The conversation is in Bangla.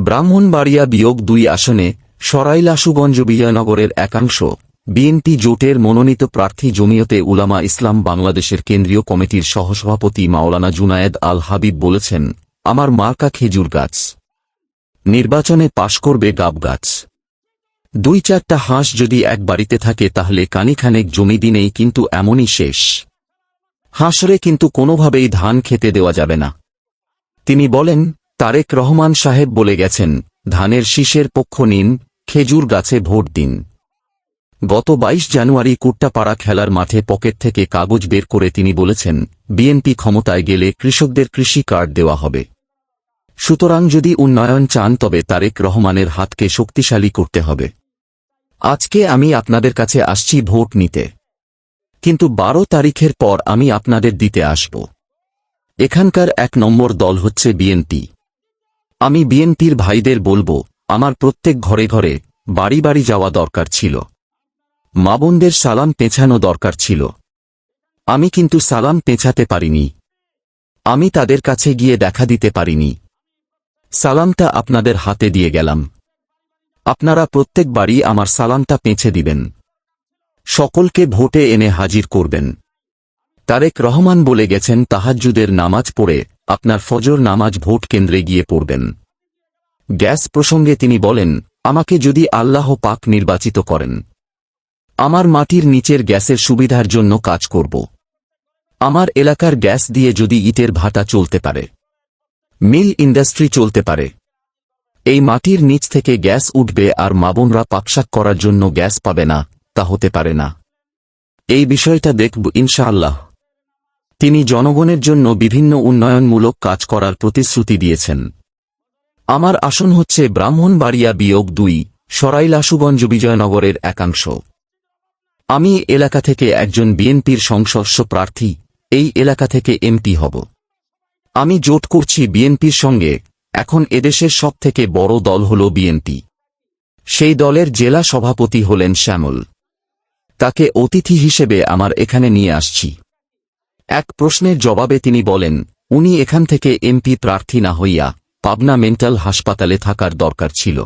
ব্রাহ্মণবাড়িয়া -2 আসনে সরাইল আশুগঞ্জ বিজয়নগরের একাংশ বিএনপি জোটের মনোনীত প্রার্থী জমিয়তে উলামা ইসলাম বাংলাদেশের কেন্দ্রীয় কমিটির সহসভাপতি মাওলানা জুনায়েদ আল হাবিব বলেছেন, আমার মার্কা খেজুর গাছ। নির্বাচনে পাশ করবে গাব গাছ। 2-4টা হাঁস যদি এক বাড়িতে থাকে তাহলে কানিখানেক জমি দিনেই কিন্তু এমনই শেষ। হাঁসরে কিন্তু কোনোভাবেই ধান খেতে দেওয়া যাবে না। তিনি বলেন, তারেক রহমান সাহেব বলে গেছেন, ধানের শীষের পক্ষ নিন, খেজুর গাছে ভোট দিন। গত 22 জানুয়ারি কুট্টাপাড়া খেলার মাঠে পকেট থেকে কাগজ বের করে তিনি বলেছেন, বিএনপি ক্ষমতায় গেলে কৃষকদের কৃষি কার্ড দেওয়া হবে। সুতরাং যদি উন্নয়ন চান তবে তারেক রহমানের হাতকে শক্তিশালী করতে হবে। আজকে আমি আপনাদের কাছে আসছি ভোট নিতে, কিন্তু 12 তারিখের পর আমি আপনাদের দিতে আসব। এখানকার 1 নম্বর দল হচ্ছে বিএনপি। আমি বিএনপির ভাইদের বলবো, আমার প্রত্যেক ঘরে ঘরে বাড়ি বাড়ি যাওয়া দরকার ছিল। মা বোনদের সালাম পেঁচানো দরকার ছিল। আমি কিন্তু সালাম পেঁচাতে পারিনি। আমি তাদের কাছে গিয়ে দেখা দিতে পারিনি। সালামটা আপনাদের হাতে দিয়ে গেলাম। আপনারা প্রত্যেক বাড়ি আমার সালামটা পেঁচে দিবেন। সকলকে ভোটে এনে হাজির করবেন। তারেক রহমান বলে গেছেন, তাহাজ্জুদের নামাজ পড়ে আপনার ফজর নামাজ ভোট কেন্দ্রে গিয়ে পড়বেন। গ্যাস প্রসঙ্গে তিনি বলেন, আমাকে যদি আল্লাহ পাক নির্বাচিত করেন, আমার মাটির নিচের গ্যাসের সুবিধার জন্য কাজ করব। আমার এলাকার গ্যাস দিয়ে যদি ইটের ভাটা চলতে পারে, মিল ইন্ডাস্ট্রি চলতে পারে, এই মাটির নিচ থেকে গ্যাস উঠবে আর মা বোনরা পাকশাক করার জন্য গ্যাস পাবে না, তা হতে পারে না। এই বিষয়টা দেখব ইনশাআল্লাহ। তিনি জনগণের জন্য বিভিন্ন উন্নয়নমূলক কাজ করার প্রতিশ্রুতি দিয়েছেন। আমার আসন হচ্ছে ব্রাহ্মণবাড়িয়া -2 সরাইল আশুগঞ্জ বিজয়নগরের একাংশ। আমি এলাকা থেকে একজন বিএনপির সংসদ প্রার্থী, এই এলাকা থেকে এমপি হব। আমি জোট করছি বিএনপির সঙ্গে। এখন এদেশের সবথেকে বড় দল হল বিএনপি। সেই দলের জেলা সভাপতি হলেন শ্যামল। তাকে অতিথি হিসেবে আমার এখানে নিয়ে আসছি। এক প্রশ্নের জবাবে তিনি বলেন, উনি এখান থেকে এমপি প্রার্থী না হইয়া পাবনা মেন্টাল হাসপাতালে থাকার দরকার ছিল।